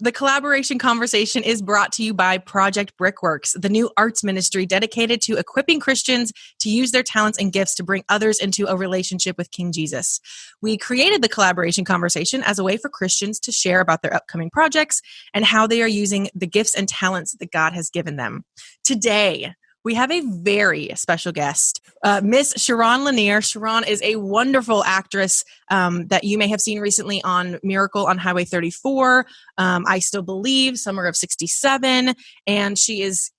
The collaboration conversation is brought to you by Project Brickworks, the new arts ministry dedicated to equipping Christians to use their talents and gifts to bring others into a relationship with King Jesus. We created the collaboration conversation as a way for Christians to share about their upcoming projects and how they are using the gifts and talents that God has given them. Today, we have a very special guest, Miss Sharon Lanier. Sharon is a wonderful actress that you may have seen recently on Miracle on Highway 34, I Still Believe, Summer of 67, and she's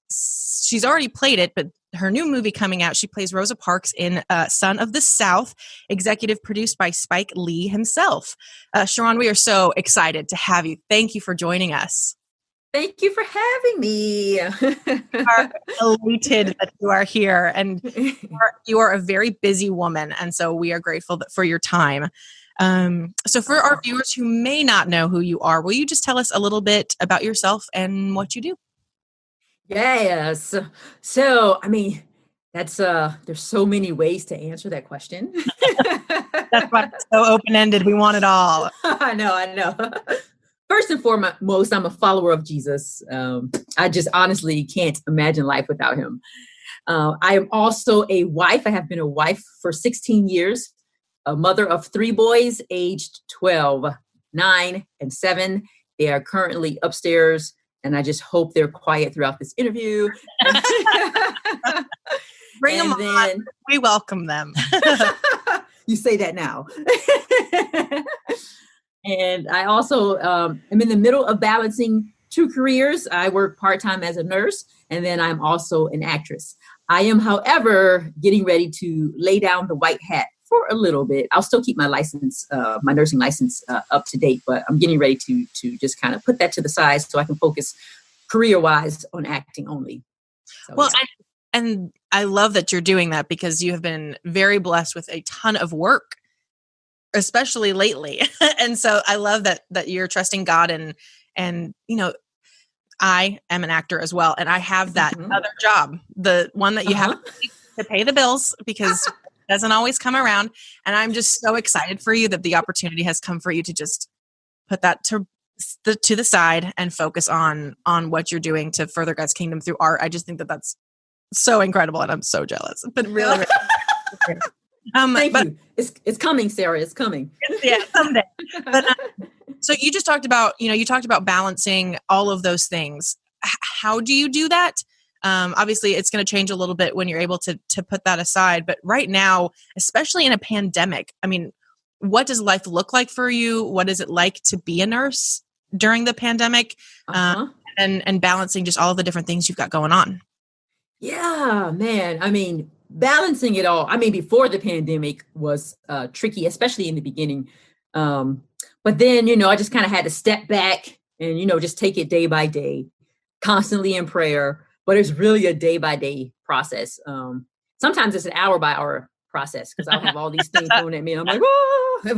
already played it, but her new movie coming out, she plays Rosa Parks in Son of the South, executive produced by Spike Lee himself. Sharon, we are so excited to have you. Thank you for joining us. Thank you for having me. We are elated that you are here, and you are a very busy woman, and so we are grateful for your time. So for our viewers who may not know who you are, will you just tell us a little bit about yourself and what you do? Yes. So, I mean, that's there's so many ways to answer that question. That's why it's so open-ended. We want it all. I know. First and foremost, I'm a follower of Jesus. I just honestly can't imagine life without him. I am also a wife. I have been a wife for 16 years, a mother of 3 boys aged 12, 9, and 7. They are currently upstairs, and I just hope they're quiet throughout this interview. Bring them on. We welcome them. You say that now. And I also am in the middle of balancing 2 careers. I work part-time as a nurse, and then I'm also an actress. I am, however, getting ready to lay down the white hat for a little bit. I'll still keep my license, my nursing license up to date, but I'm getting ready to just kind of put that to the side so I can focus career-wise on acting only. So, well, yeah. and I love that you're doing that because you have been very blessed with a ton of work, especially lately. And so I love that you're trusting God and, you know, I am an actor as well. And I have that other job, the one that you have to pay the bills because it doesn't always come around. And I'm just so excited for you that the opportunity has come for you to just put that to the side and focus on what you're doing to further God's kingdom through art. I just think that that's so incredible. And I'm so jealous, but really, really Thank you. It's coming, Sarah. It's coming. Yeah, someday. But so you just talked about, you talked about balancing all of those things. How do you do that? Obviously, it's going to change a little bit when you're able to put that aside. But right now, especially in a pandemic, I mean, what does life look like for you? What is it like to be a nurse during the pandemic? And balancing just all of the different things you've got going on. Yeah, man. I mean, balancing it all. I mean, before the pandemic was tricky, especially in the beginning. But then, I just kind of had to step back and, just take it day by day, constantly in prayer. But it's really a day by day process. Sometimes it's an hour by hour process because I'll have all these things thrown at me. And I'm like, whoa.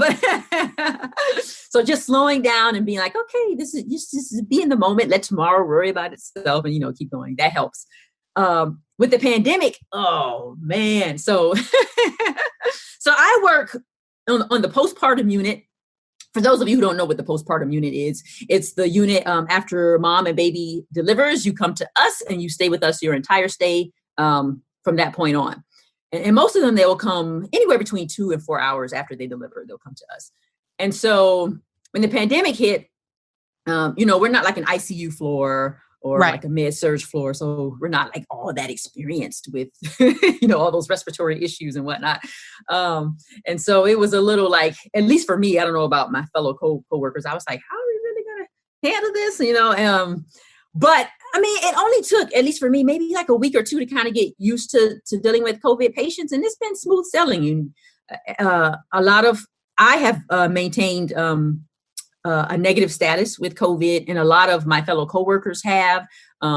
So just slowing down and being like, okay, this is just be in the moment. Let tomorrow worry about itself and, keep going. That helps. With the pandemic, oh man. So I work on the postpartum unit. For those of you who don't know what the postpartum unit is, it's the unit after mom and baby delivers, you come to us and you stay with us your entire stay from that point on. And most of them, they will come anywhere between 2 and 4 hours after they deliver, they'll come to us. And so when the pandemic hit, we're not like an ICU floor or like a med-surg floor. So we're not like all that experienced with, all those respiratory issues and whatnot. And so it was a little like, at least for me, I don't know about my fellow co-workers. I was like, how are we really going to handle this? But I mean, it only took, at least for me, maybe like a week or 2 to kind of get used to dealing with COVID patients. And it's been smooth sailing. I have maintained a negative status with COVID, and a lot of my fellow coworkers have.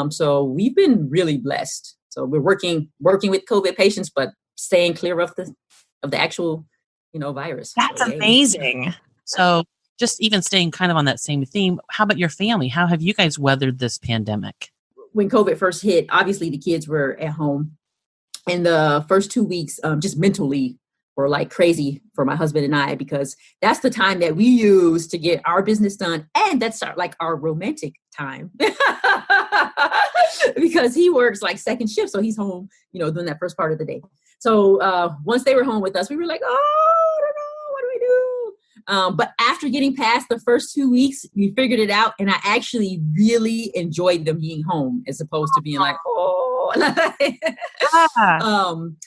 So we've been really blessed. So we're working with COVID patients, but staying clear of the actual, virus. That's amazing. So just even staying kind of on that same theme, how about your family? How have you guys weathered this pandemic? When COVID first hit, obviously the kids were at home. In the first 2 weeks, just mentally, were like crazy for my husband and I, because that's the time that we use to get our business done. And that's our romantic time because he works like second shift. So he's home, doing that first part of the day. So once they were home with us, we were like, oh, I don't know, what do we do? But after getting past the first 2 weeks, we figured it out. And I actually really enjoyed them being home as opposed to being like, oh.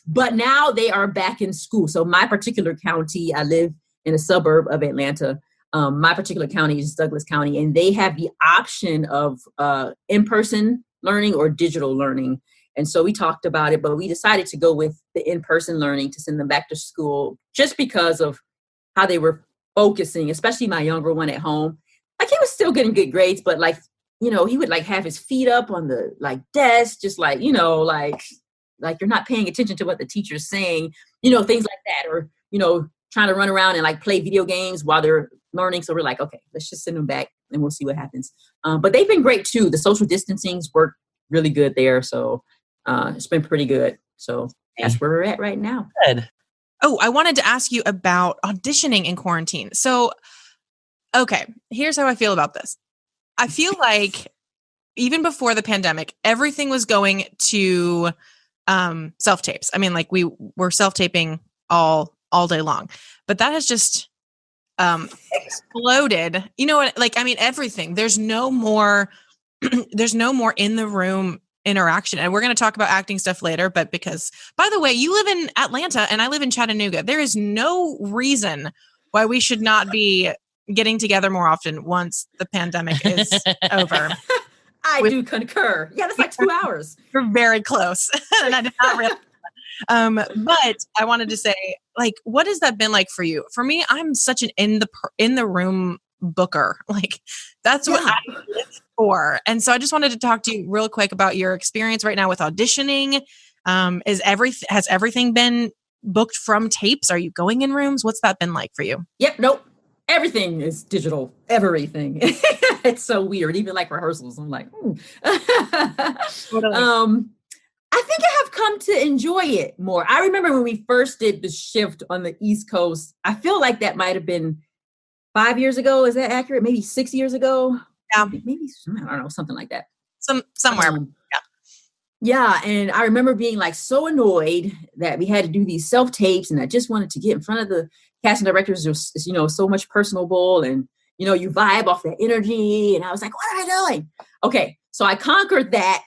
But now they are back in school. So my particular county, I live in a suburb of Atlanta. My particular county is Douglas County, and they have the option of in-person learning or digital learning. And so we talked about it, but we decided to go with the in-person learning to send them back to school just because of how they were focusing, especially my younger one at home. Like he was still getting good grades, but like, he would like have his feet up on the like desk, just like, like you're not paying attention to what the teacher's saying, things like that, or, trying to run around and like play video games while they're learning. So we're like, okay, let's just send them back and we'll see what happens. But they've been great too. The social distancing's worked really good there. So it's been pretty good. So that's where we're at right now. Good. Oh, I wanted to ask you about auditioning in quarantine. So, okay, here's how I feel about this. I feel like even before the pandemic, everything was going to self-tapes. I mean, like we were self-taping all day long, but that has just exploded. You know what? Like, I mean, everything. There's no more in the room interaction. And we're going to talk about acting stuff later, but because, by the way, you live in Atlanta and I live in Chattanooga, there is no reason why we should not be getting together more often once the pandemic is over. I do concur. Yeah, that's like 2 hours. We're very close. And I did not realize but I wanted to say, like, what has that been like for you? For me, I'm such an in the room booker. Like, that's what I live for. And so I just wanted to talk to you real quick about your experience right now with auditioning. Has everything been booked from tapes? Are you going in rooms? What's that been like for you? Yep. Nope. Everything is digital. Everything. It's so weird. Even like rehearsals. I'm like, Totally. I think I have come to enjoy it more. I remember when we first did the shift on the East Coast, I feel like that might have been 5 years ago. Is that accurate? Maybe 6 years ago? Yeah. Maybe, I don't know, something like that. Somewhere. Yeah. And I remember being like so annoyed that we had to do these self-tapes, and I just wanted to get in front of the casting directors. There's, so much personable, and, you vibe off that energy. And I was like, what am I doing? Okay. So I conquered that,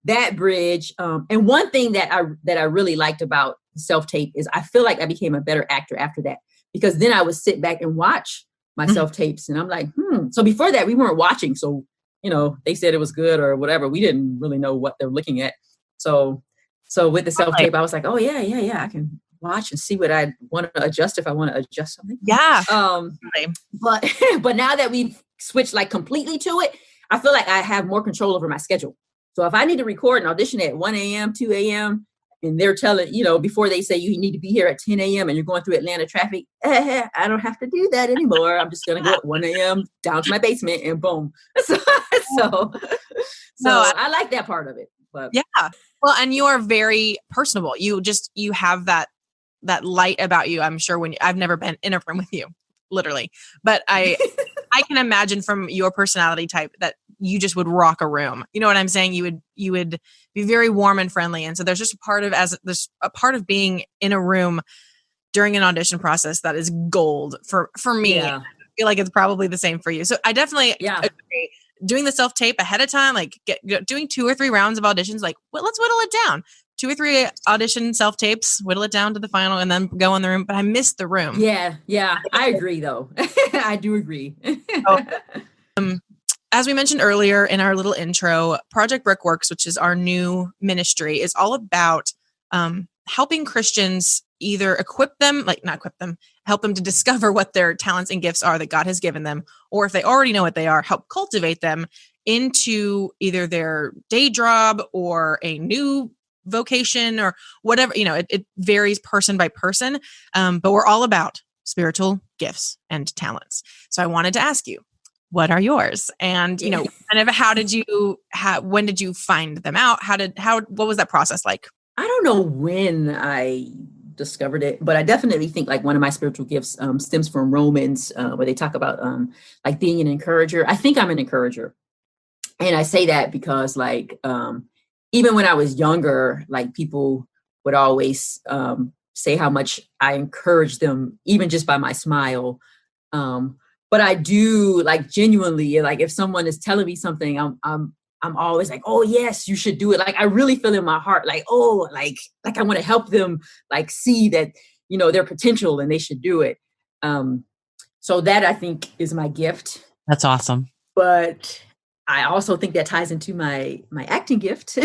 that bridge. And one thing that I really liked about self-tape is I feel like I became a better actor after that, because then I would sit back and watch my self-tapes, and I'm like, So before that, we weren't watching. So, they said it was good or whatever. We didn't really know what they're looking at. So with the self-tape, I was like, oh yeah, I can watch and see what I want to adjust if I want to adjust something. Yeah. But now that we've switched like completely to it, I feel like I have more control over my schedule. So if I need to record an audition at 1 a.m., 2 a.m., and they're telling, before they say you need to be here at 10 a.m. and you're going through Atlanta traffic, I don't have to do that anymore. I'm just going to go at 1 a.m. down to my basement and boom. So I like that part of it. But yeah. Well, and you are very personable. You have that light about you. I'm sure I've never been in a room with you, literally, but I can imagine from your personality type that you just would rock a room. You know what I'm saying? You would be very warm and friendly. And so there's just there's a part of being in a room during an audition process that is gold for me. Yeah. I feel like it's probably the same for you. So I definitely agree. Doing the self-tape ahead of time, like doing 2 or 3 rounds of auditions, like, well, let's whittle it down. 2 or 3 audition self-tapes, whittle it down to the final, and then go in the room. But I missed the room. Yeah. I agree, though. I do agree. As we mentioned earlier in our little intro, Project Brickworks, which is our new ministry, is all about helping Christians either help them to discover what their talents and gifts are that God has given them, or if they already know what they are, help cultivate them into either their day job or a new vocation or whatever. It varies person by person, but we're all about spiritual gifts and talents. So I wanted to ask you, what are yours? And, kind of when did you find them out? What was that process like? I don't know when I discovered it, but I definitely think like one of my spiritual gifts stems from Romans, where they talk about like being an encourager. I think I'm an encourager. And I say that because like, even when I was younger, like people would always say how much I encourage them, even just by my smile. But I do like genuinely, like if someone is telling me something, I'm always like, oh yes, you should do it. Like I really feel in my heart, like, oh, like I want to help them like see that, you know, their potential and they should do it. So that I think is my gift. That's awesome. But I also think that ties into my acting gift.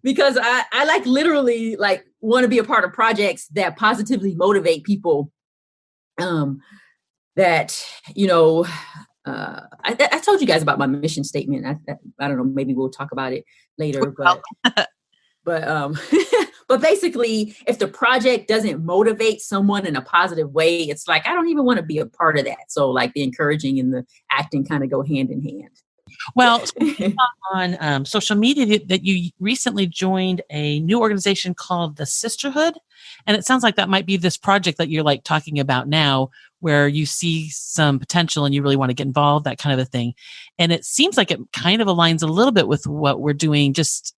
Because I like literally like want to be a part of projects that positively motivate people. That, you know, I told you guys about my mission statement. I don't know, maybe we'll talk about it later, but but basically if the project doesn't motivate someone in a positive way, it's like, I don't even want to be a part of that. So like the encouraging and the acting kind of go hand in hand. Well, on social media that you recently joined a new organization called the Sisterhood. And it sounds like that might be this project that you're like talking about now, where you see some potential and you really want to get involved, that kind of a thing. And it seems like it kind of aligns a little bit with what we're doing, just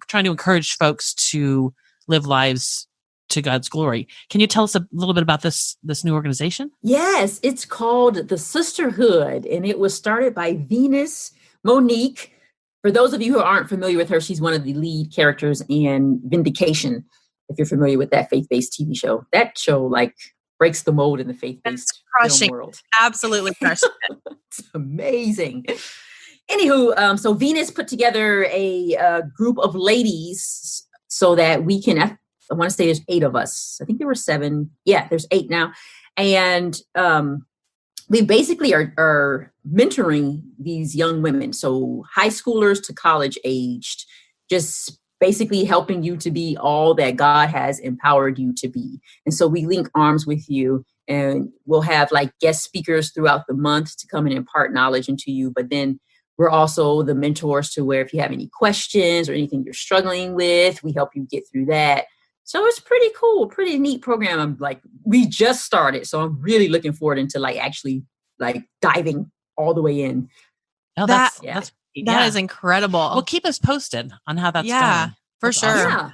trying to encourage folks to live lives to God's glory. Can you tell us a little bit about this new organization? Yes, it's called the Sisterhood, and it was started by Venus Monique. For those of you who aren't familiar with her, she's one of the lead characters in Vindication, if you're familiar with that faith-based TV show. That show like breaks the mold in the faith-based film world. Absolutely crushing it. It's amazing. Anywho, so Venus put together a group of ladies so that we can, I want to say there's 8 of us. I think there were 7. Yeah, there's 8 now. And we basically are mentoring these young women. So high schoolers to college aged, just basically helping you to be all that God has empowered you to be. And so we link arms with you, and we'll have like guest speakers throughout the month to come and impart knowledge into you. But then we're also the mentors to where if you have any questions or anything you're struggling with, we help you get through that. So it's pretty cool, pretty neat program. I'm like, we just started. So I'm really looking forward into like actually like diving all the way in. Oh, that is incredible. Well, keep us posted on how that's going. For sure. Awesome. Yeah.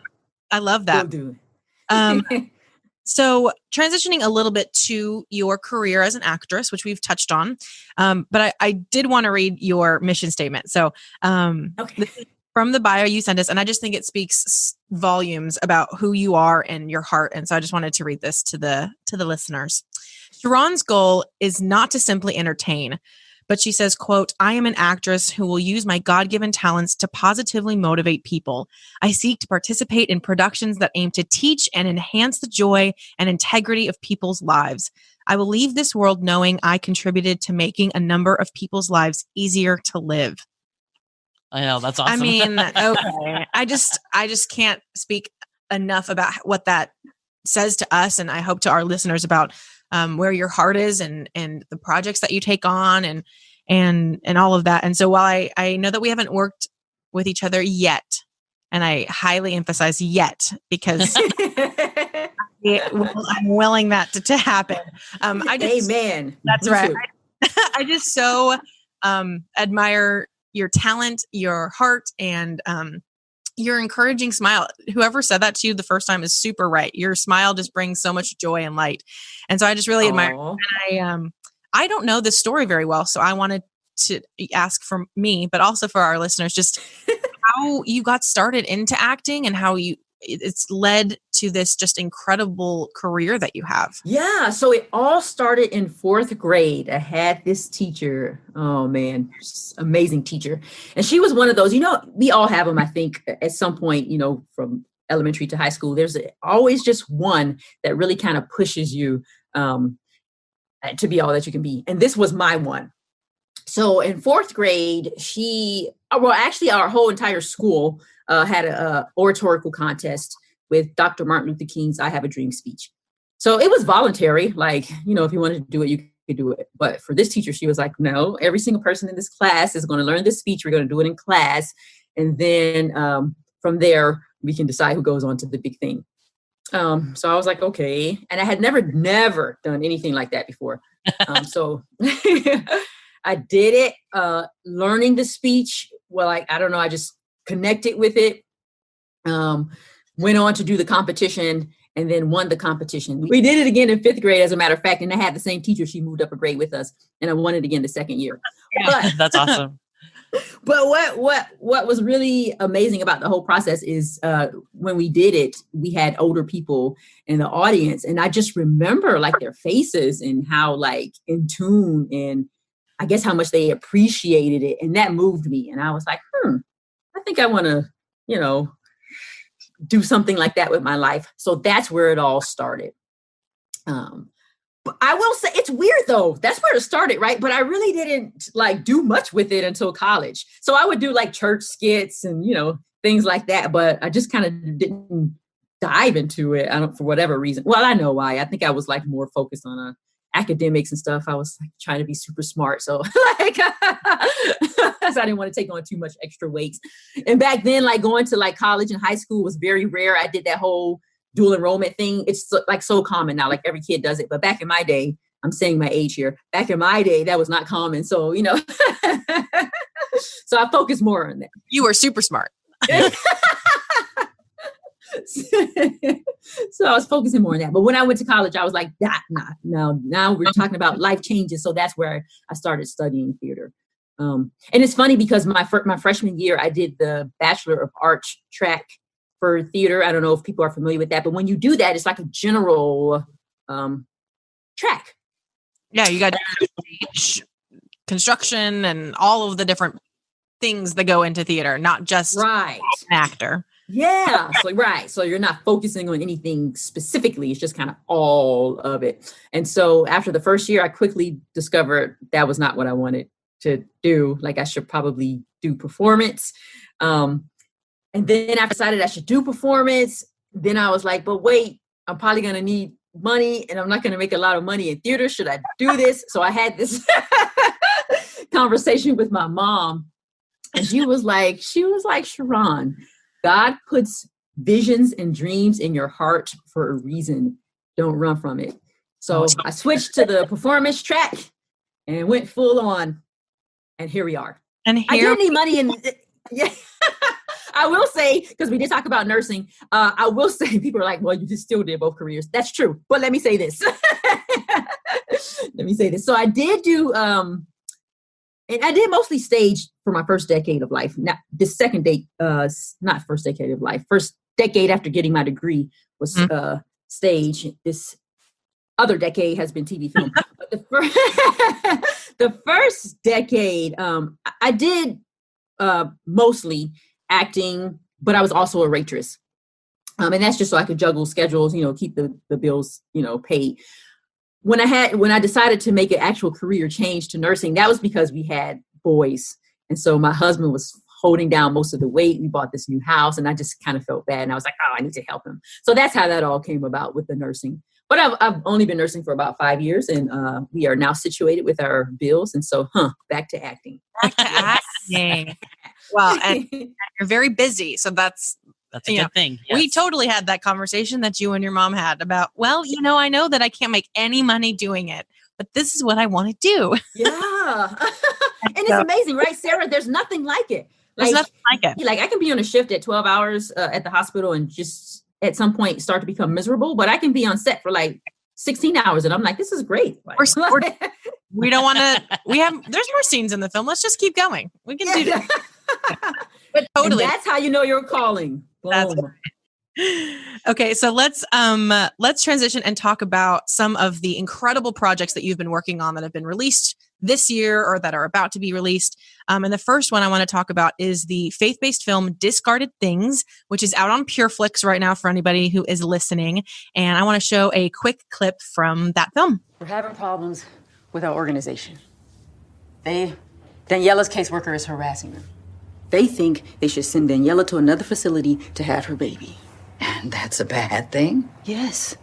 I love that. Will do. So transitioning a little bit to your career as an actress, which we've touched on, but I did want to read your mission statement. So Okay. from the bio you sent us, and I just think it speaks volumes about who you are and your heart. And so I just wanted to read this to the listeners. Sharonne's goal is not to simply entertain, but she says, quote, I am an actress who will use my God-given talents to positively motivate people. I seek to participate in productions that aim to teach and enhance the joy and integrity of people's lives. I will leave this world knowing I contributed to making a number of people's lives easier to live. I know, that's awesome. I mean, okay. I just can't speak enough about what that says to us, and I hope to our listeners about where your heart is and the projects that you take on and all of that. And so while I know that we haven't worked with each other yet, and I highly emphasize yet because I'm willing that to happen. Amen. That's right. I just so admire your talent, your heart, and your encouraging smile. Whoever said that to you the first time is super right. Your smile just brings so much joy and light. And so I just really admire it. And I don't know this story very well, so I wanted to ask for me, but also for our listeners, just how you got started into acting and how it's led to this just incredible career that you have. Yeah. So it all started in 4th grade. I had this teacher. Oh man, amazing teacher. And she was one of those, we all have them, I think, at some point, from elementary to high school. There's always just one that really kind of pushes you to be all that you can be. And this was my one. So in 4th grade, actually our whole entire school had a oratorical contest with Dr. Martin Luther King's I Have a Dream speech. So it was voluntary. Like, if you wanted to do it, you could do it. But for this teacher, she was like, no, every single person in this class is going to learn this speech. We're going to do it in class. And then from there, we can decide who goes on to the big thing. So I was like, okay. And I had never done anything like that before. So I did it, learning the speech. Well, I don't know. I just connected with it. Went on to do the competition and then won the competition. We did it again in 5th grade, as a matter of fact. And I had the same teacher. She moved up a grade with us, and I won it again the second year. Yeah, that's awesome. But what was really amazing about the whole process is when we did it, we had older people in the audience, and I just remember like their faces and how like in tune, and I guess how much they appreciated it, and that moved me. And I was like, I think I want to, do something like that with my life. So that's where it all started. But I will say it's weird though. That's where it started, right? But I really didn't like do much with it until college. So I would do like church skits and, things like that. But I just kind of didn't dive into it. For whatever reason. Well, I know why. I think I was like more focused on academics and stuff. I was like trying to be super smart. So like, so I didn't want to take on too much extra weight. And back then, like going to like college and high school was very rare. I did that whole dual enrollment thing. It's like so common now, like every kid does it. But back in my day, I'm saying my age here, back in my day, that was not common. So, so I focused more on that. You were super smart. So I was focusing more on that. But when I went to college, I was like, now we're talking about life changes. So that's where I started studying theater. And it's funny because my freshman year, I did the Bachelor of Arts track for theater. I don't know if people are familiar with that, but when you do that, it's like a general track. Yeah, you got stage, construction, and all of the different things that go into theater, not just an actor. Yeah, so right. So you're not focusing on anything specifically. It's just kind of all of it. And so after the first year, I quickly discovered that was not what I wanted to do. Like I should probably do performance. And then I decided I should do performance. Then I was like, but wait, I'm probably going to need money and I'm not going to make a lot of money in theater. Should I do this? So I had this conversation with my mom, and she was like, Sharonne, God puts visions and dreams in your heart for a reason. Don't run from it. So I switched to the performance track and went full on. And here we are. And I didn't need money in. Yeah. I will say, because we did talk about nursing, I will say people are like, well, you just still did both careers. That's true. But let me say this. So I did do, and I did mostly stage for my first decade of life. Now, this not first decade of life, first decade after getting my degree was stage. This other decade has been TV film. But the first decade, I did mostly acting, but I was also a waitress. And that's just so I could juggle schedules, keep the bills, paid. When I decided to make an actual career change to nursing, that was because we had boys. And so my husband was holding down most of the weight. We bought this new house and I just kind of felt bad. And I was like, I need to help him. So that's how that all came about with the nursing. But I've only been nursing for about 5 years, and we are now situated with our bills. And so, back to acting. Back to acting. Well, and you're very busy. So that's a good thing. Yes. We totally had that conversation that you and your mom had about, well, I know that I can't make any money doing it, but this is what I want to do. Yeah. And it's amazing, right, Sarah? There's nothing like it. There's nothing like it. Like I can be on a shift at 12 hours at the hospital and just at some point start to become miserable, but I can be on set for like 16 hours and I'm like, this is great. Like, we don't want to, there's more scenes in the film. Let's just keep going. We can do that. But totally. And that's how you know you're calling. Boom. That's right. Okay, so let's transition and talk about some of the incredible projects that you've been working on that have been released this year or that are about to be released. And the first one I want to talk about is the faith-based film Discarded Things, which is out on PureFlix right now for anybody who is listening. And I want to show a quick clip from that film. We're having problems with our organization. Daniela's caseworker is harassing them. They think they should send Daniela to another facility to have her baby. And that's a bad thing? Yes.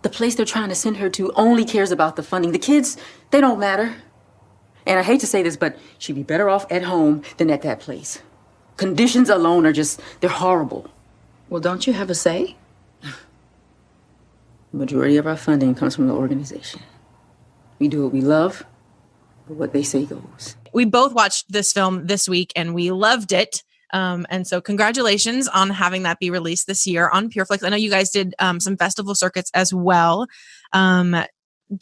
The place they're trying to send her to only cares about the funding. The kids, they don't matter. And I hate to say this, but she'd be better off at home than at that place. Conditions alone are they're horrible. Well, don't you have a say? The majority of our funding comes from the organization. We do what we love, but what they say goes. We both watched this film this week and we loved it. And so congratulations on having that be released this year on PureFlix. I know you guys did some festival circuits as well. Do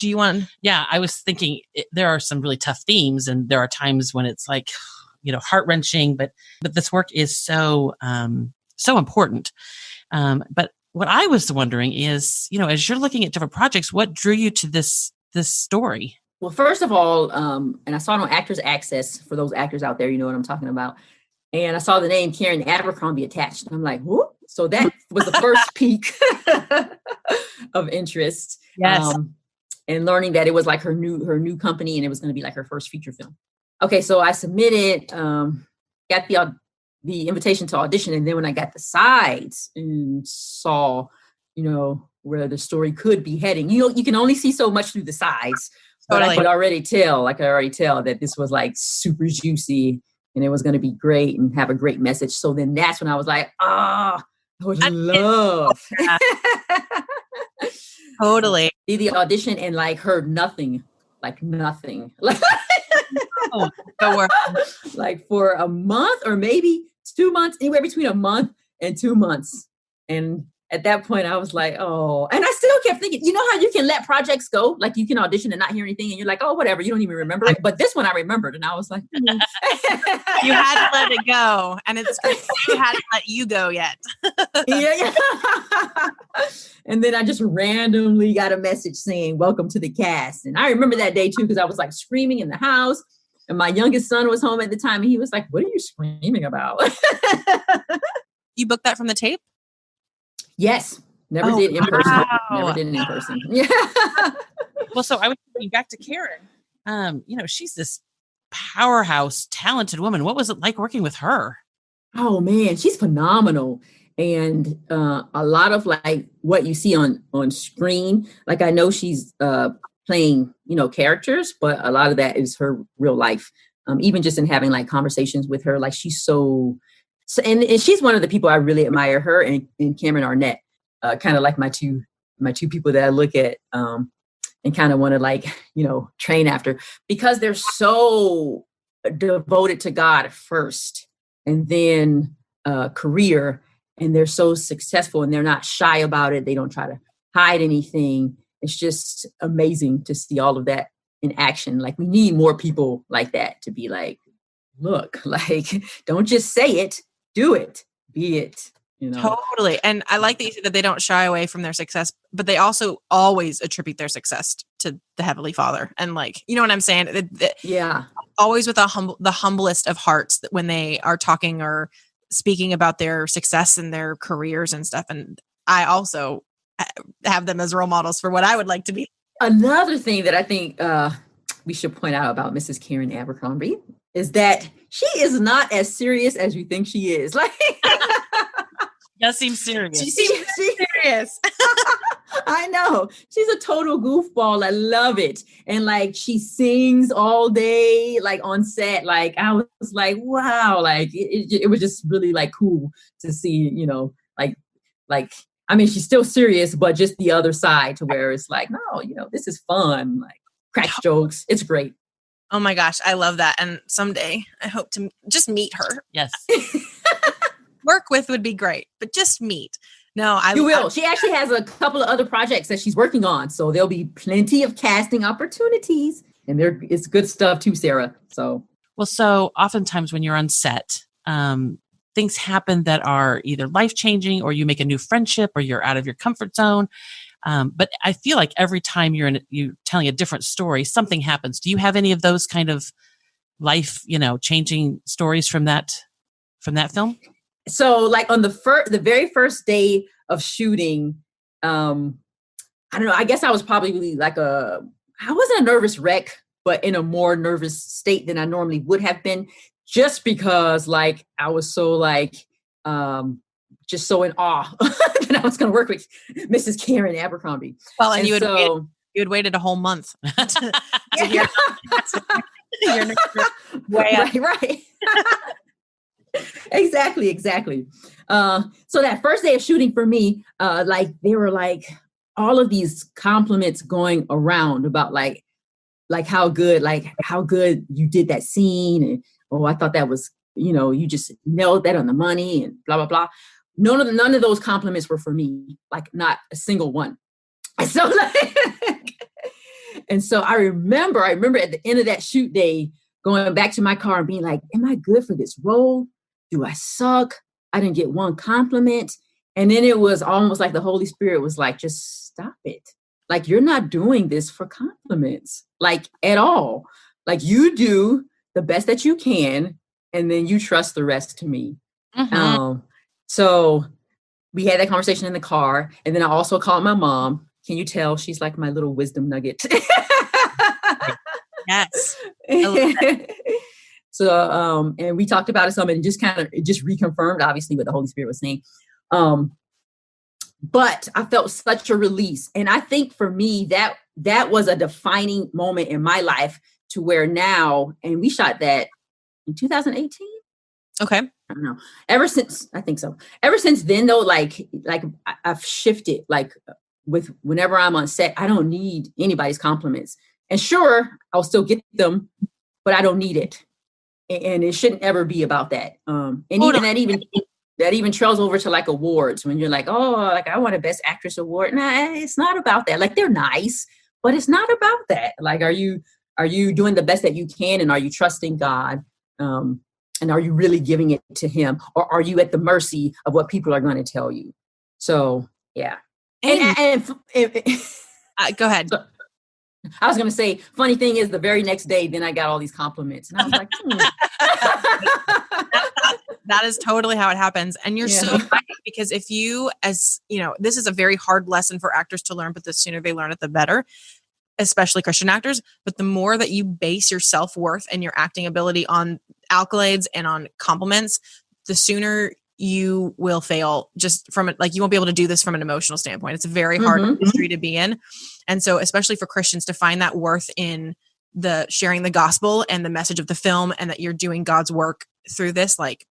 you want? Yeah, I was thinking there are some really tough themes, and there are times when it's like, heart wrenching. But this work is so important. But what I was wondering is, as you're looking at different projects, what drew you to this story? Well, first of all, and I saw it on Actors Access for those actors out there, you know what I'm talking about. And I saw the name Karen Abercrombie attached. I'm like, whoop. So that was the first peak of interest. Yes. And learning that it was like her new company and it was going to be like her first feature film. Okay, so I submitted, got the invitation to audition, and then when I got the sides and saw, where the story could be heading, you can only see so much through the sides, but totally. I could already tell that this was like super juicy and it was going to be great and have a great message. So then that's when I was like, I would love. Totally. Did the audition and heard nothing. Like for a month or maybe 2 months, anywhere between a month and 2 months. And at that point I was like, oh, and I still kept thinking, you know how you can let projects go? Like you can audition and not hear anything and you're like, oh, whatever. You don't even remember it. But this one I remembered and I was like, You had to let it go. And it's you hadn't let you go yet. Yeah. And then I just randomly got a message saying, welcome to the cast. And I remember that day too, because I was like screaming in the house. And my youngest son was home at the time. And he was like, what are you screaming about? You booked that from the tape? Yes. Never did in person. Never did it in person. Yeah. Well, so I was thinking back to Karen. She's this powerhouse, talented woman. What was it like working with her? Oh, man, she's phenomenal. And a lot of what you see on screen, I know she's playing, characters, but a lot of that is her real life. Even just in having conversations with her, she's so and she's one of the people I really admire, her and Cameron Arnett, kind of like my two people that I look at and kind of want to train after, because they're so devoted to God first and then career. And they're so successful and they're not shy about it. They don't try to hide anything. It's just amazing to see all of that in action. We need more people like that to be look, don't just say it, do it, be it. Totally. And I like that you said that they don't shy away from their success, but they also always attribute their success to the Heavenly Father. And you know what I'm saying? Yeah. Always with the humblest of hearts that when they are talking or speaking about their success and their careers and stuff. And I also have them as role models for what I would like to be. Another thing that I think we should point out about Mrs. Karen Abercrombie is that she is not as serious as you think she is. That seems serious. She seems serious. I know. She's a total goofball. I love it. And she sings all day, on set. I was like, wow. It was just really cool to see, she's still serious, but just the other side to where it's no, this is fun. Crack jokes. It's great. Oh my gosh. I love that. And someday I hope to just meet her. Yes. Work with would be great, but just meet. No, you will. She actually has a couple of other projects that she's working on. So there'll be plenty of casting opportunities. And it's good stuff too, Sarah. So oftentimes when you're on set, things happen that are either life-changing or you make a new friendship or you're out of your comfort zone. But I feel like every time you're telling a different story, something happens. Do you have any of those kind of life, changing stories from that film? So on the very first day of shooting, I don't know, I guess I was probably I wasn't a nervous wreck, but in a more nervous state than I normally would have been, just because I was so just so in awe that I was going to work with Mrs. Karen Abercrombie. Well, and you had waited a whole month to hear your way up. Right. Exactly. So that first day of shooting for me, like there were like all of these compliments going around about like how good you did that scene. And, oh, I thought that was, you just nailed that on the money and blah, blah, blah. None of those compliments were for me, like not a single one. So and so I remember at the end of that shoot day, going back to my car and being like, am I good for this role? Do I suck? I didn't get one compliment. And then it was almost like the Holy Spirit was like, just stop it. Like, you're not doing this for compliments, like at all. Like, you do the best that you can, and then you trust the rest to me. So we had that conversation in the car. And then I also called my mom. Can you tell she's like my little wisdom nugget? Yes. So, and we talked about it some, and it just reconfirmed, obviously, what the Holy Spirit was saying. But I felt such a release. And I think for me, that was a defining moment in my life to where now, and we shot that in 2018. Okay. I don't know. Ever since then though, like I've shifted, like whenever I'm on set, I don't need anybody's compliments. And sure, I'll still get them, but I don't need it. And it shouldn't ever be about that. And that even trails over to like awards when you're like, oh, like I want a Best Actress award. Nah, it's not about that. Like, they're nice, but it's not about that. Like, are you doing the best that you can, and are you trusting God? And are you really giving it to Him, or are you at the mercy of what people are going to tell you? So yeah. And go ahead. So, I was going to say, funny thing is, the very next day, then I got all these compliments, and I was like, That is totally how it happens. And you're so right, because if you, this is a very hard lesson for actors to learn, but the sooner they learn it, the better, especially Christian actors. But the more that you base your self-worth and your acting ability on accolades and on compliments, the sooner you will fail, just from it. Like, you won't be able to do this from an emotional standpoint. It's a very hard industry to be in. And so, especially for Christians, to find that worth in the sharing the gospel and the message of the film, and that you're doing God's work through this, like,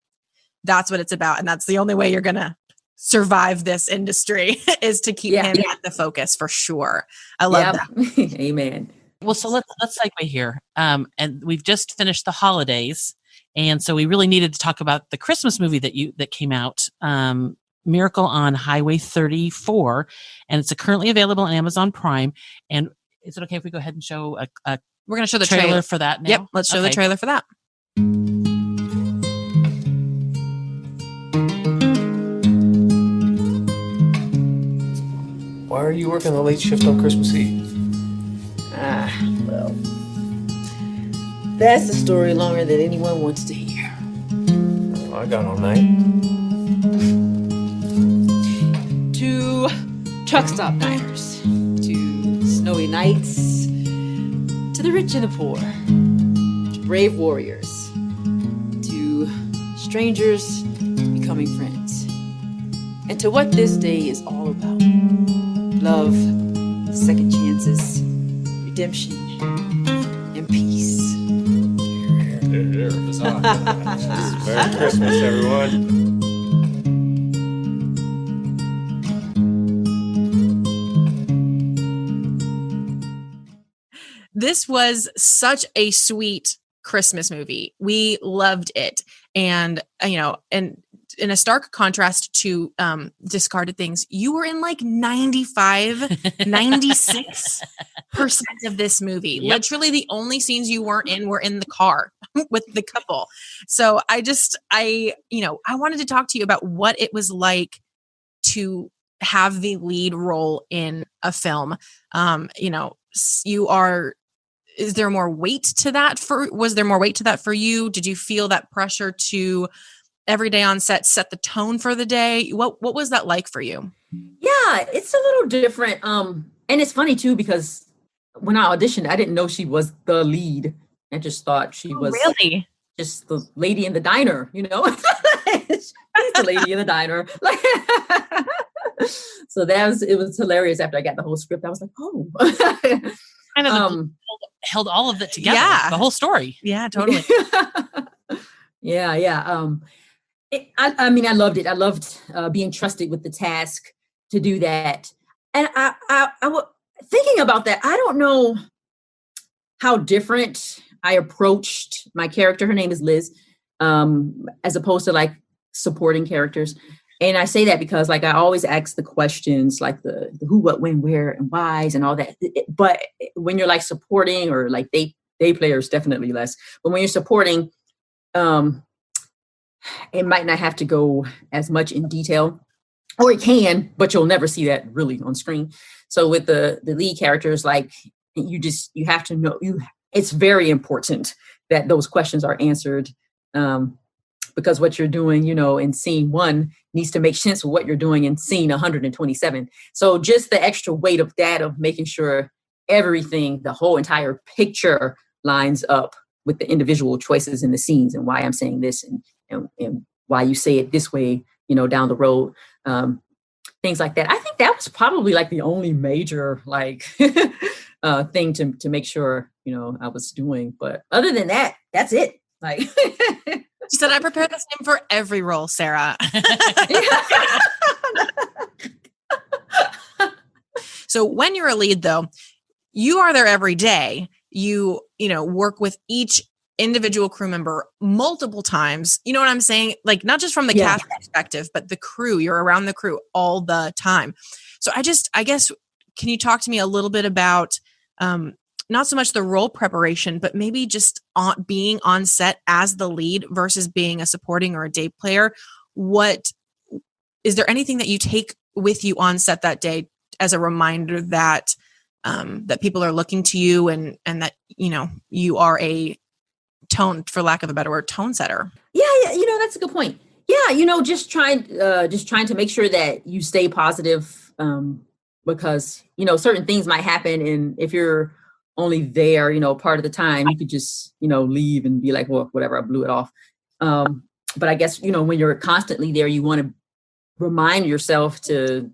that's what it's about. And that's the only way you're going to survive this industry is to keep him at the focus, for sure. I love that. Amen. Well, so let's segue here. And we've just finished the holidays. And so we really needed to talk about the Christmas movie that came out, Miracle on Highway 34. And it's currently available on Amazon Prime. And is it okay if we go ahead and show we're going to show the trailer for that now? Yep. Let's show the trailer for that. Why are you working the late shift on Christmas Eve? Well, that's a story longer than anyone wants to hear. Well, I got all night. To truck stop diners, to snowy nights, to the rich and the poor, to brave warriors, to strangers becoming friends, and to what this day is all about: love, second chances, redemption, and peace. Here. Merry Christmas, everyone. This was such a sweet Christmas movie. We loved it. And, and in a stark contrast to Discarded Things, you were in like 96% of this movie. Yep. Literally the only scenes you weren't in were in the car with the couple. So I wanted to talk to you about what it was like to have the lead role in a film. Was there more weight to that for you? Did you feel that pressure to every day on set the tone for the day? What was that like for you? Yeah, it's a little different. And it's funny too, because when I auditioned, I didn't know she was the lead. I just thought she was really just the lady in the diner, She's the lady in the diner. Like, so it was hilarious. After I got the whole script, I was like, oh. Kind of held all of it together. Yeah. The whole story. Yeah, totally. Yeah. I mean, I loved it. I loved being trusted with the task to do that. And I was thinking about that. I don't know how different I approached my character. Her name is Liz, as opposed to like supporting characters. And I say that because like I always ask the questions like the who, what, when, where, and whys and all that. But when you're like supporting or like day players, definitely less. But when you're supporting, it might not have to go as much in detail, or it can, but you'll never see that really on screen. So with the lead characters, like you have to know it's very important that those questions are answered, because what you're doing, in scene 1 needs to make sense of what you're doing in scene 127. So just the extra weight of that, of making sure everything, the whole entire picture lines up with the individual choices in the scenes and why I'm saying this and why you say it this way, down the road, things like that. I think that was probably like the only major like thing to make sure, I was doing. But other than that, that's it. Like she said, I prepare the same for every role, Sarah. So when you're a lead, though, you are there every day. You work with each individual crew member multiple times. You know what I'm saying? Like not just from the cast perspective, but the crew. You're around the crew all the time. So I guess, can you talk to me a little bit about not so much the role preparation, but maybe just being on set as the lead versus being a supporting or a day player? What is there anything that you take with you on set that day as a reminder that that people are looking to you and that you are a tone, for lack of a better word, tone setter? Yeah, that's a good point. Yeah, just trying to make sure that you stay positive, because certain things might happen, and if you're only there, part of the time, you could just leave and be like, well, whatever, I blew it off. But I guess when you're constantly there, you want to remind yourself to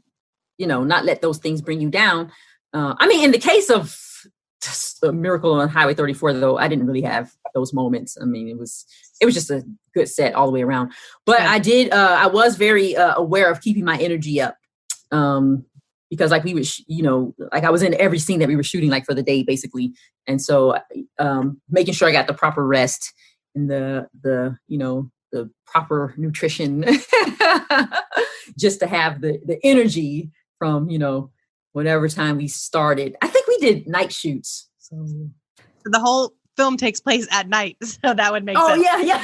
not let those things bring you down. I mean, in the case of the Miracle on Highway 34, though, I didn't really have those moments. I mean, it was just a good set all the way around. But I was very aware of keeping my energy up, because like we was, like I was in every scene that we were shooting, like for the day, basically. And so making sure I got the proper rest and the proper nutrition, just to have the energy from, whatever time we started. I think we did night shoots. So the whole film takes place at night. So that would make sense. Oh, yeah.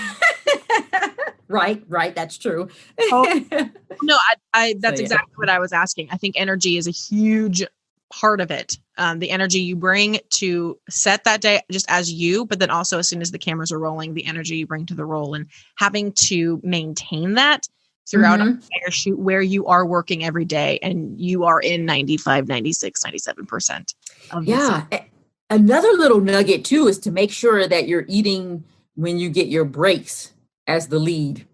Right. That's true. No, that's exactly what I was asking. I think energy is a huge part of it. The energy you bring to set that day, just as you, but then also as soon as the cameras are rolling, the energy you bring to the role, and having to maintain that throughout an entire shoot where you are working every day and you are in 95, 96, 97% of the scene. Another little nugget too is to make sure that you're eating when you get your breaks as the lead.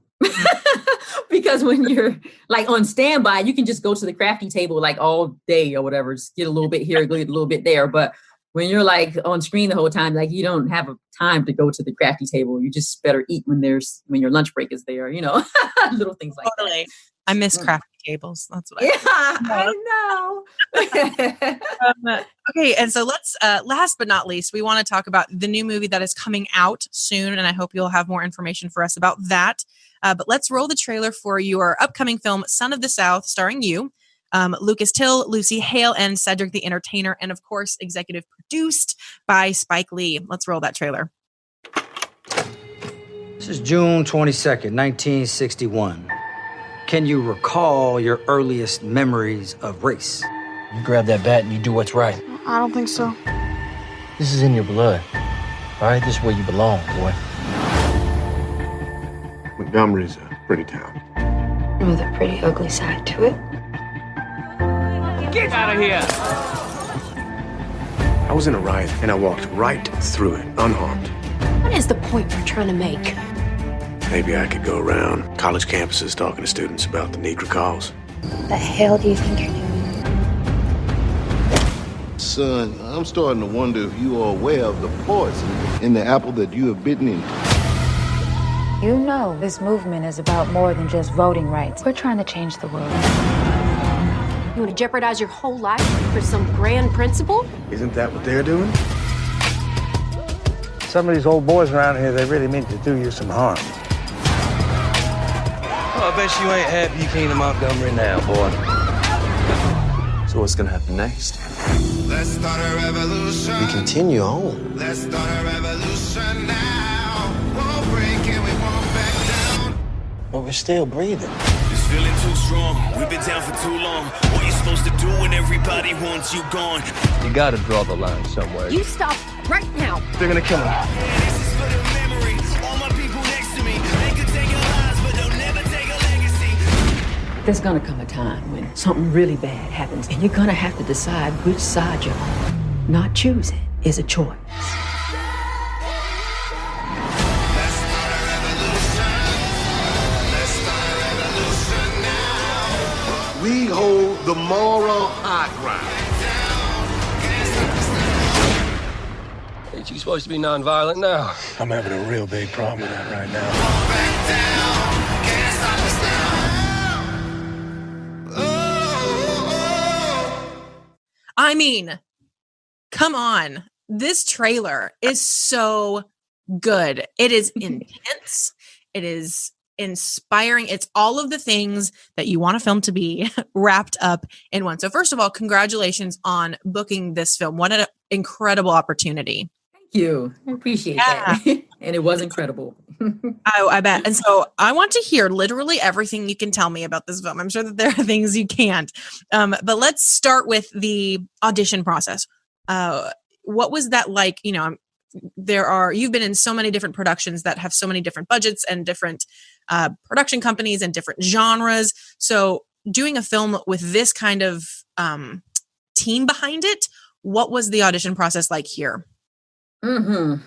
Because when you're like on standby, you can just go to the crafty table like all day or whatever, just get a little bit here, get a little bit there. But when you're like on screen the whole time, like you don't have a time to go to the crafty table. You just better eat when your lunch break is there, little things like that. I miss crafty tables. That's what I know. Okay. And so let's, last but not least, we want to talk about the new movie that is coming out soon. And I hope you'll have more information for us about that. But let's roll the trailer for your upcoming film, Son of the South, starring you, Lucas Till, Lucy Hale, and Cedric the Entertainer. And of course, executive produced by Spike Lee. Let's roll that trailer. This is June 22nd, 1961. Can you recall your earliest memories of race? You grab that bat and you do what's right. I don't think so. This is in your blood. All right, this is where you belong, boy. Montgomery's a pretty town. With a pretty ugly side to it. Get out of here! I was in a riot and I walked right through it, unharmed. What is the point you're trying to make? Maybe I could go around college campuses talking to students about the Negro cause. What the hell do you think you're doing? Son, I'm starting to wonder if you are aware of the poison in the apple that you have bitten into. You know this movement is about more than just voting rights. We're trying to change the world. You want to jeopardize your whole life for some grand principle? Isn't that what they're doing? Some of these old boys around here, they really mean to do you some harm. Oh, I bet you ain't happy you came to Montgomery now, boy. So what's gonna happen next? Let's start a revolution. We continue on. Let's start a revolution now. Won't break and we won't back down. But we're still breathing. This feeling too strong. We've been down for too long. What you supposed to do when everybody wants you gone? You gotta draw the line somewhere. You stop right now. They're gonna kill him. This is for the memory. All my people next to me. They could take your lives, but they'll never take a legacy. There's gonna come a time when something really bad happens, and you're gonna have to decide which side you're on. Not choosing is a choice. Let's start a revolution. Let's start a revolution now. We hold the moral high ground. Ain't you supposed to be nonviolent now? I'm having a real big problem with that right now. Back down. Can't stop us now. Oh. I mean, come on. This trailer is so good. It is intense. It is inspiring. It's all of the things that you want a film to be wrapped up in one. So first of all, congratulations on booking this film. What an incredible opportunity. Thank you. I appreciate that. And it was incredible. I bet. And so I want to hear literally everything you can tell me about this film. I'm sure that there are things you can't. But let's start with the audition process. What was that like? You know, you've been in so many different productions that have so many different budgets and different production companies and different genres. So doing a film with this kind of team behind it, what was the audition process like here? Mm-hmm.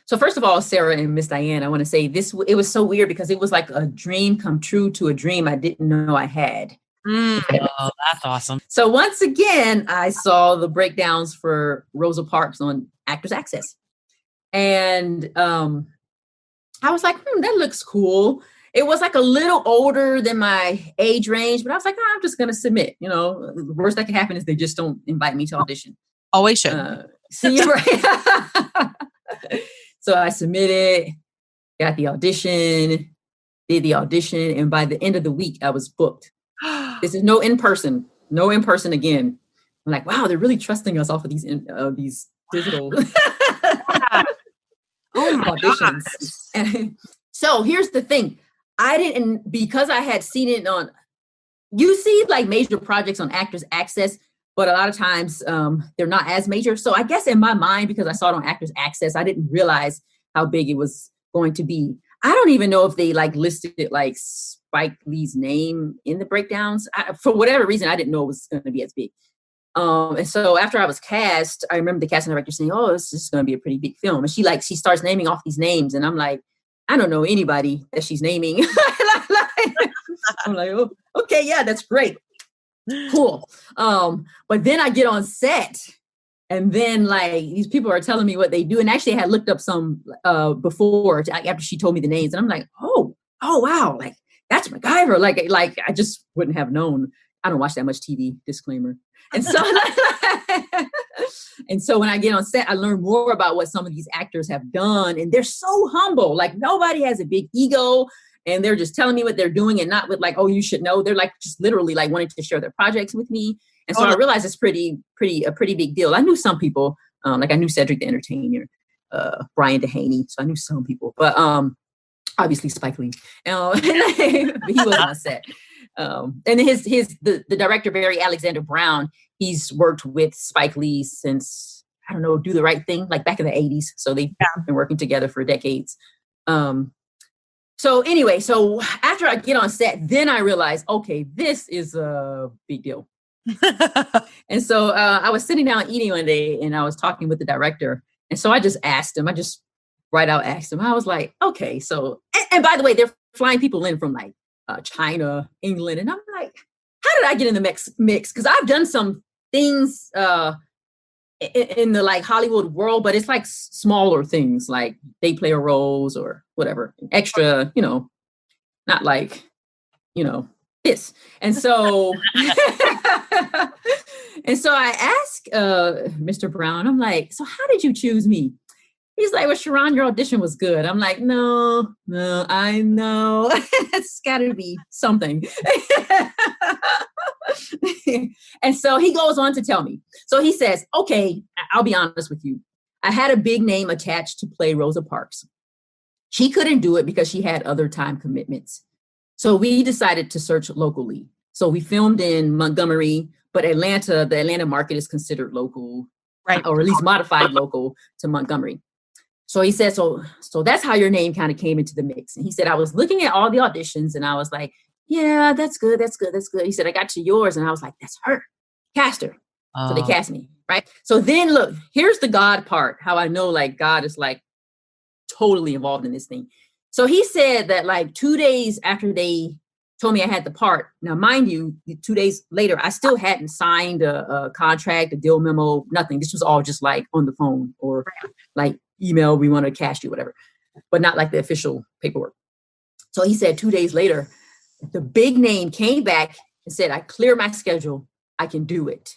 So first of all, Sarah and Miss Diane, I want to say it was so weird because it was like a dream come true to a dream I didn't know I had. Oh, that's awesome. So once again, I saw the breakdowns for Rosa Parks on Actors Access. And I was like, that looks cool. It was like a little older than my age range, but I was like, I'm just going to submit. You know, the worst that can happen is they just don't invite me to audition. Always should. See, right? So I submitted, got the audition, did the audition, and by the end of the week, I was booked. This is no in person again. I'm like, wow, they're really trusting us off of these digital auditions. And so here's the thing. Because I had seen it on, you see like major projects on Actors Access, but a lot of times they're not as major. So I guess in my mind, because I saw it on Actors Access, I didn't realize how big it was going to be. I don't even know if they like listed it like Spike Lee's name in the breakdowns. For whatever reason, I didn't know it was going to be as big. And so after I was cast, I remember the casting director saying, "Oh, this is going to be a pretty big film." And she starts naming off these names, and I'm like, I don't know anybody that she's naming. I'm like, oh, okay, yeah, that's great. Cool. But then I get on set and then like these people are telling me what they do. And actually I had looked up some before after she told me the names. And I'm like, oh, wow. Like that's MacGyver. Like I just wouldn't have known. I don't watch that much TV, disclaimer. And so, and so when I get on set, I learn more about what some of these actors have done. And they're so humble. Like nobody has a big ego. And they're just telling me what they're doing and not with like, oh, you should know. They're like just literally like wanting to share their projects with me. And so I realized it's a pretty big deal. I knew some people, like I knew Cedric the Entertainer, Brian DeHaney. So I knew some people, but obviously Spike Lee. He was on set. And the director, Barry Alexander Brown, he's worked with Spike Lee since, I don't know, Do the Right Thing, like back in the 80s. So they've been working together for decades. So anyway, so after I get on set, then I realize, okay, this is a big deal. And so I was sitting down eating one day and I was talking with the director. And so I just asked him, asked him, I was like, okay, so, and by the way, they're flying people in from like China, England. And I'm like, how did I get in the mix? Because I've done some things in the like Hollywood world, but it's like smaller things, like they play a roles or whatever, extra, not like, this. And so, and so I asked Mr. Brown, I'm like, so how did you choose me? He's like, well, Sharonne, your audition was good. I'm like, no, I know. It's got to be something. And so he goes on to tell me. So he says, okay, I'll be honest with you. I had a big name attached to play Rosa Parks. She couldn't do it because she had other time commitments. So we decided to search locally. So we filmed in Montgomery, but the Atlanta market is considered local, right? Or at least modified local to Montgomery. So he said, so that's how your name kind of came into the mix. And he said, I was looking at all the auditions and I was like, yeah, that's good. He said, I got to yours. And I was like, that's her. Cast her. So they cast me, right? So then look, here's the God part, how I know like God is like totally involved in this thing. So he said that like 2 days after they told me I had the part, now mind you, 2 days later, I still hadn't signed a contract, a deal memo, nothing. This was all just like on the phone or like email, we want to cast you, whatever, but not like the official paperwork. So he said 2 days later, the big name came back and said, I clear my schedule. I can do it.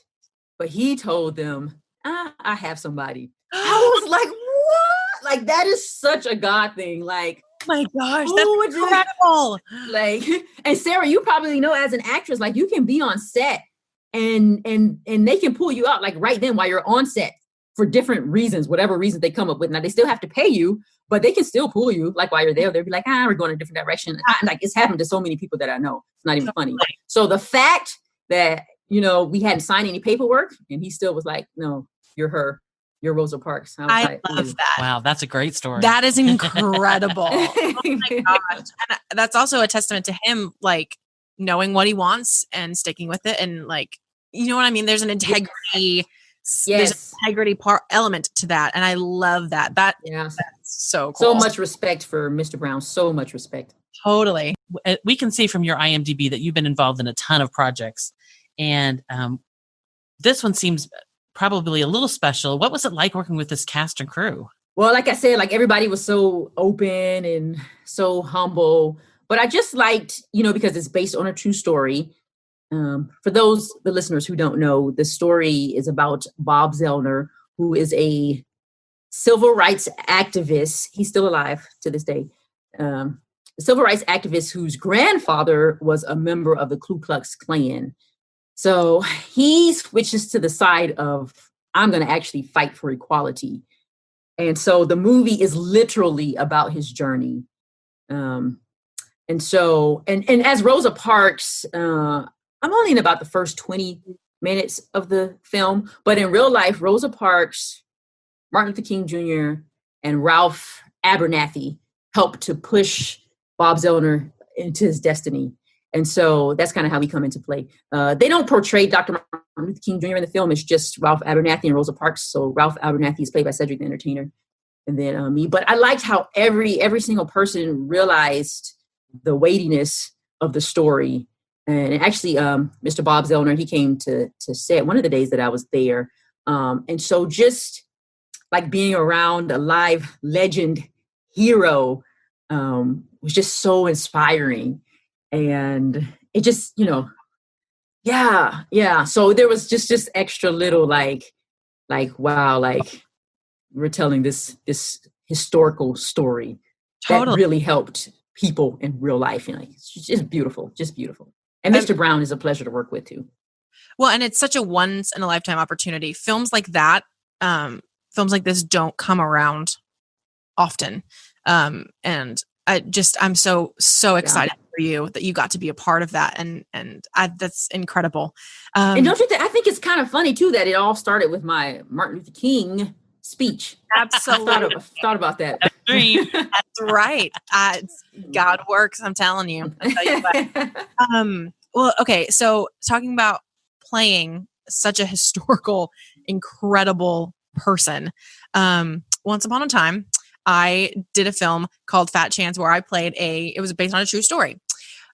But he told them, I have somebody. I was like, what? Like, that is such a God thing. Like, oh my gosh, that's incredible. Like, and Sarah, you probably know as an actress, like you can be on set and they can pull you out like right then while you're on set for different reasons, whatever reasons they come up with. Now they still have to pay you, but they can still pull you like while you're there. They'll be like, we're going a different direction. Like it's happened to so many people that I know. It's not even funny. So the fact that, we hadn't signed any paperwork and he still was like, no, you're her. You're Rosa Parks. I love that. Wow, that's a great story. That is incredible. Oh my gosh. And that's also a testament to him, like knowing what he wants and sticking with it. And like, you know what I mean? There's an integrity, there's an integrity element to that. And I love that. That's so cool. So much respect for Mr. Brown. So much respect. Totally. We can see from your IMDb that you've been involved in a ton of projects. And this one seems probably a little special. What was it like working with this cast and crew? Well, like I said, like everybody was so open and so humble, but I just liked, because it's based on a true story. For the listeners who don't know, the story is about Bob Zellner, who is a civil rights activist. He's still alive to this day. A civil rights activist whose grandfather was a member of the Ku Klux Klan. So he switches to the side of, I'm going to actually fight for equality. And so the movie is literally about his journey. And as Rosa Parks, I'm only in about the first 20 minutes of the film, but in real life, Rosa Parks, Martin Luther King Jr., and Ralph Abernathy helped to push Bob Zellner into his destiny. And so that's kind of how we come into play. They don't portray Dr. Martin Luther King Jr. in the film. It's just Ralph Abernathy and Rosa Parks. So Ralph Abernathy is played by Cedric the Entertainer. And then me. But I liked how every single person realized the weightiness of the story. And actually, Mr. Bob Zellner, he came to set one of the days that I was there. And so just like being around a live legend hero was just so inspiring. And it just, yeah. So there was just extra little like, wow, like we're telling this historical story that really helped people in real life. It's just beautiful, And Mr. Brown is a pleasure to work with too. Well, and it's such a once in a lifetime opportunity. Films like that, films like this don't come around often. And I'm so excited for you that you got to be a part of that. And that's incredible. And don't you think, I think it's kind of funny too, that it all started with my Martin Luther King speech. Absolutely. thought about that. That's right. God works. I'm telling you. Well, okay. So talking about playing such a historical, incredible person. Once upon a time, I did a film called Fat Chance where I played it was based on a true story.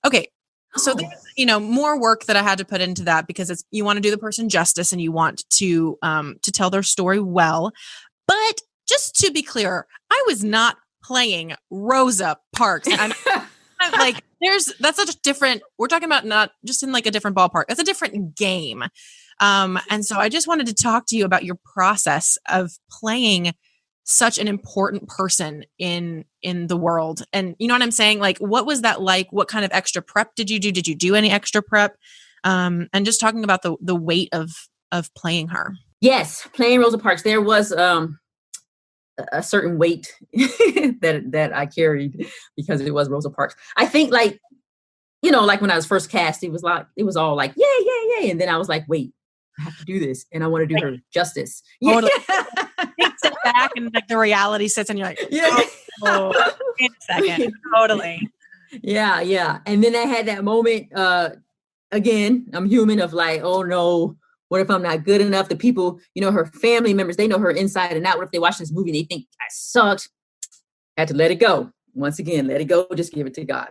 Okay. So there's, more work that I had to put into that because you want to do the person justice and you want to tell their story well. But just to be clear, I was not playing Rosa Parks. I'm like, that's such a different, we're talking about not just in like a different ballpark. That's a different game. And so I just wanted to talk to you about your process of playing such an important person in the world. And you know what I'm saying? Like, what was that like? What kind of extra prep did you do? Did you do any extra prep? And just talking about the weight of playing her. Yes. Playing Rosa Parks. There was, a certain weight that I carried because it was Rosa Parks. I think like when I was first cast, it was all like, yay. And then I was like, wait, I have to do this. And I want to do her justice. Totally. You sit back and like the reality sits and you're like, oh, wait a second. Totally. Yeah. And then I had that moment, again, I'm human, of like, oh no, what if I'm not good enough? The people, her family members, they know her inside and out. What if they watch this movie and they think I sucked? I had to let it go. Once again, let it go. Just give it to God.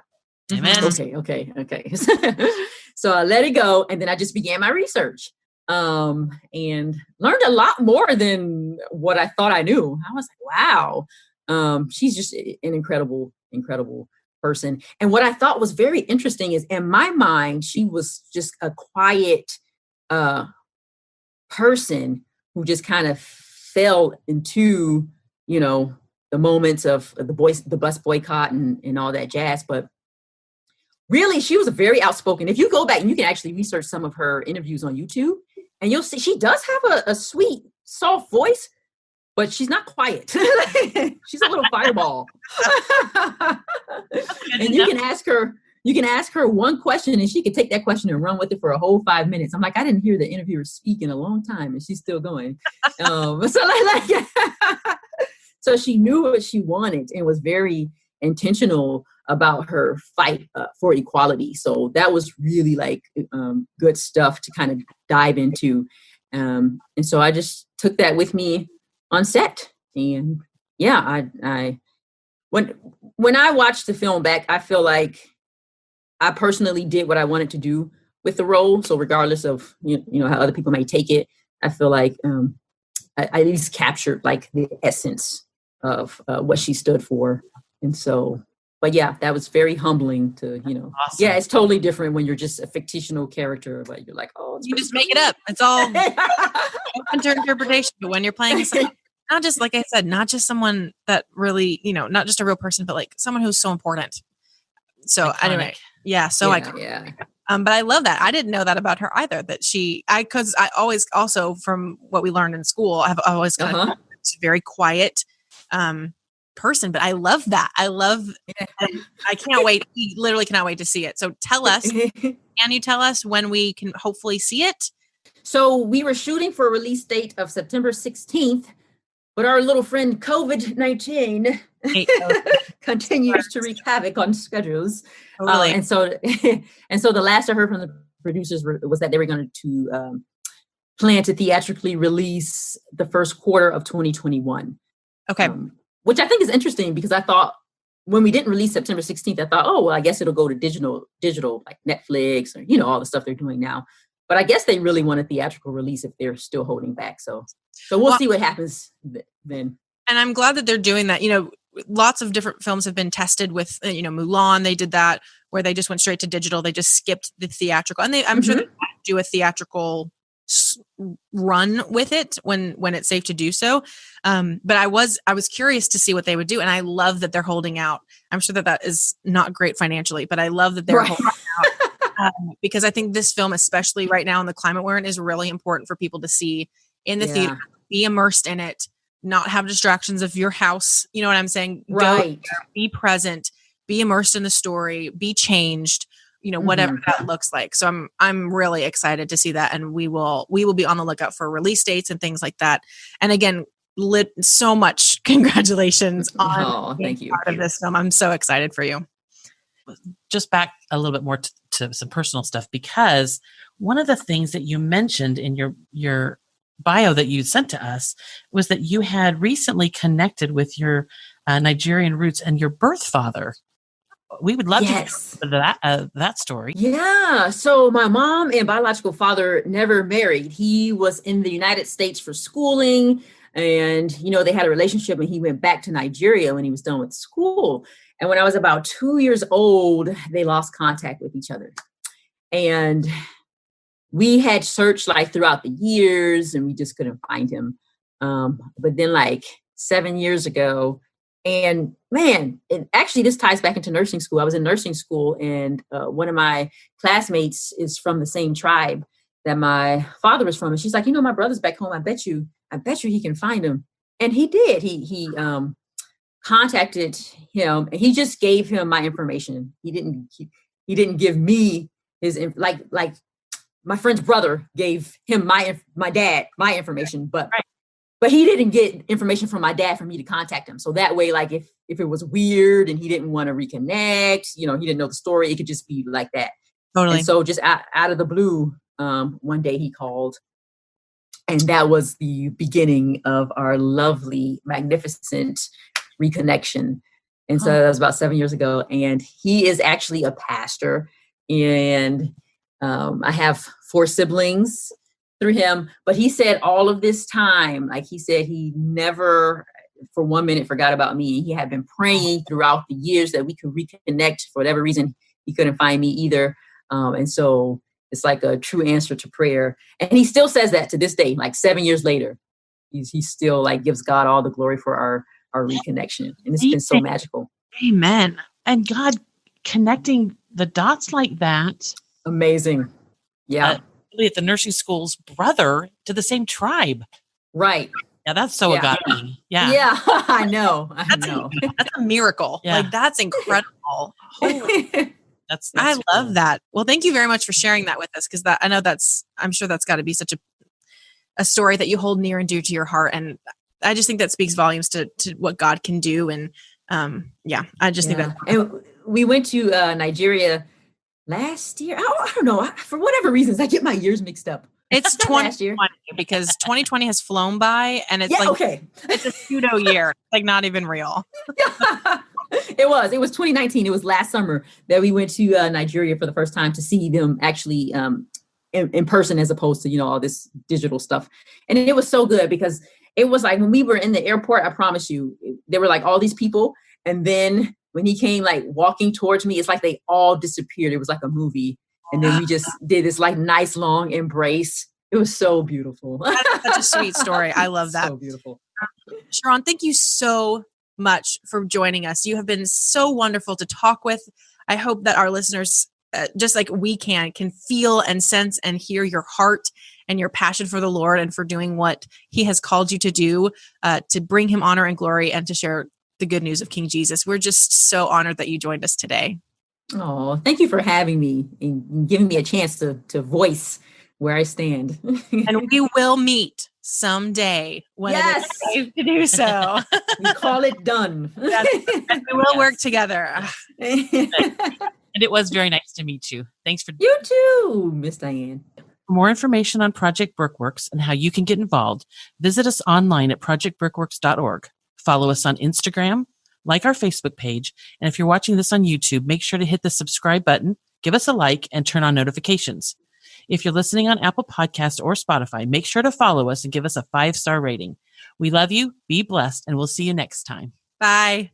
Amen. Okay. So I let it go. And then I just began my research and learned a lot more than what I thought I knew. I was like, wow. She's just an incredible person. And what I thought was very interesting is, in my mind, she was just a quiet person who just kind of fell into, the moments of the bus boycott and all that jazz. But really, she was a very outspoken. If you go back and you can actually research some of her interviews on YouTube, and you'll see she does have a sweet, soft voice, but she's not quiet. She's a little fireball. And you can ask her one question and she could take that question and run with it for a whole 5 minutes. I'm like, I didn't hear the interviewer speak in a long time and she's still going. So she knew what she wanted and was very intentional about her fight for equality. So that was really like good stuff to kind of dive into. And so I just took that with me on set. And yeah, when I watched the film back, I feel like I personally did what I wanted to do with the role. So regardless of how other people may take it, I feel like I at least captured like the essence of what she stood for. And so, but yeah, that was very humbling to, Awesome. Yeah, it's totally different when you're just a fictional character, but you're like, oh, you just make it up. It's all open to interpretation. But when you're playing someone, not just, like I said, not just someone that really, not just a real person, but like someone who's so important. So Iconic. Anyway, yeah, so iconic. Yeah. But I love that. I didn't know that about her either, that because I always also, from what we learned in school, I've always kind of a very quiet person, but I love that. I can't wait. Literally cannot wait to see it. So tell us, can you tell us when we can hopefully see it? So we were shooting for a release date of September 16th, but our little friend COVID-19 continues to wreak havoc on schedules. Totally. And so the last I heard from the producers was that they were going to plan to theatrically release the first quarter of 2021. Okay. Which I think is interesting because I thought when we didn't release September 16th, I thought, oh, well, I guess it'll go to digital like Netflix or, all the stuff they're doing now. But I guess they really want a theatrical release if they're still holding back. So we'll see what happens then. And I'm glad that they're doing that. Lots of different films have been tested with, Mulan. They did that where they just went straight to digital. They just skipped the theatrical. And I'm sure they do a theatrical run with it when it's safe to do so. But I was curious to see what they would do. And I love that they're holding out. I'm sure that is not great financially, but I love that they're holding out. Because I think this film, especially right now in the climate we're in, is really important for people to see in the theater, be immersed in it, not have distractions of your house. You know what I'm saying? Right. Go there, be present, be immersed in the story, be changed, whatever that looks like. So I'm really excited to see that. And we will be on the lookout for release dates and things like that. And again, so much congratulations on thank you. Part of this film. I'm so excited for you. Just back a little bit more to some personal stuff, because one of the things that you mentioned in your bio that you sent to us was that you had recently connected with your Nigerian roots and your birth father. We would love Yes. to hear that story. Yeah. So my mom and biological father never married. He was in the United States for schooling, and they had a relationship, and he went back to Nigeria when he was done with school. And when I was about 2 years old, they lost contact with each other. And we had searched like throughout the years, and we just couldn't find him. But then like 7 years ago, and man, and actually this ties back into nursing school. I was in nursing school, and one of my classmates is from the same tribe that my father was from. And she's like, my brother's back home. I bet you he can find him. And he did. He contacted him, and he just gave him my information. He didn't give me his, like my friend's brother gave him my dad my information, but he didn't get information from my dad for me to contact him. So that way, like if it was weird and he didn't want to reconnect, he didn't know the story, it could just be like that. Totally. And so just out of the blue, one day he called, and that was the beginning of our lovely, magnificent reconnection. And so that was about 7 years ago. And he is actually a pastor, and I have 4 siblings through him. But he said all of this time, like he said, he never for 1 minute forgot about me. He had been praying throughout the years that we could reconnect. For whatever reason, he couldn't find me either. And so it's like a true answer to prayer. And he still says that to this day, like 7 years later. He still like gives God all the glory for our reconnection. And it's been so magical. Amen. And God connecting the dots like that. Amazing. Yeah. At the nursing school's brother to the same tribe. Right. Yeah, that's so agape. Yeah. Yeah, I know. That's a miracle. Yeah. Like, that's incredible. That's I love that. Well, thank you very much for sharing that with us, because I'm sure that's got to be such a story that you hold near and dear to your heart. And I just think that speaks volumes to what God can do. And I just think that. And we went to Nigeria last year. I don't know. For whatever reasons, I get my years mixed up. It's 2020 because 2020 has flown by, and it's it's a pseudo year, like not even real. It was 2019. It was last summer that we went to Nigeria for the first time to see them actually in person, as opposed to, all this digital stuff. And it was so good, because it was like when we were in the airport, I promise you, there were like all these people. And then when he came like walking towards me, it's like they all disappeared. It was like a movie. And then we just did this like nice long embrace. It was so beautiful. That's such a sweet story. I love that. So beautiful. Sharonne, thank you so much for joining us. You have been so wonderful to talk with. I hope that our listeners, just like we can feel and sense and hear your heart and your passion for the Lord, and for doing what he has called you to do, to bring him honor and glory, and to share the good news of King Jesus. We're just so honored that you joined us today. Oh, thank you for having me and giving me a chance to voice where I stand. And we will meet someday when it is safe to do so. We call it done. Yes, and we will work together. And it was very nice to meet you. Thanks for you too, Miss Diane. For more information on Project Brickworks and how you can get involved, visit us online at projectbrickworks.org. Follow us on Instagram, like our Facebook page, and if you're watching this on YouTube, make sure to hit the subscribe button, give us a like, and turn on notifications. If you're listening on Apple Podcasts or Spotify, make sure to follow us and give us a 5-star rating. We love you, be blessed, and we'll see you next time. Bye.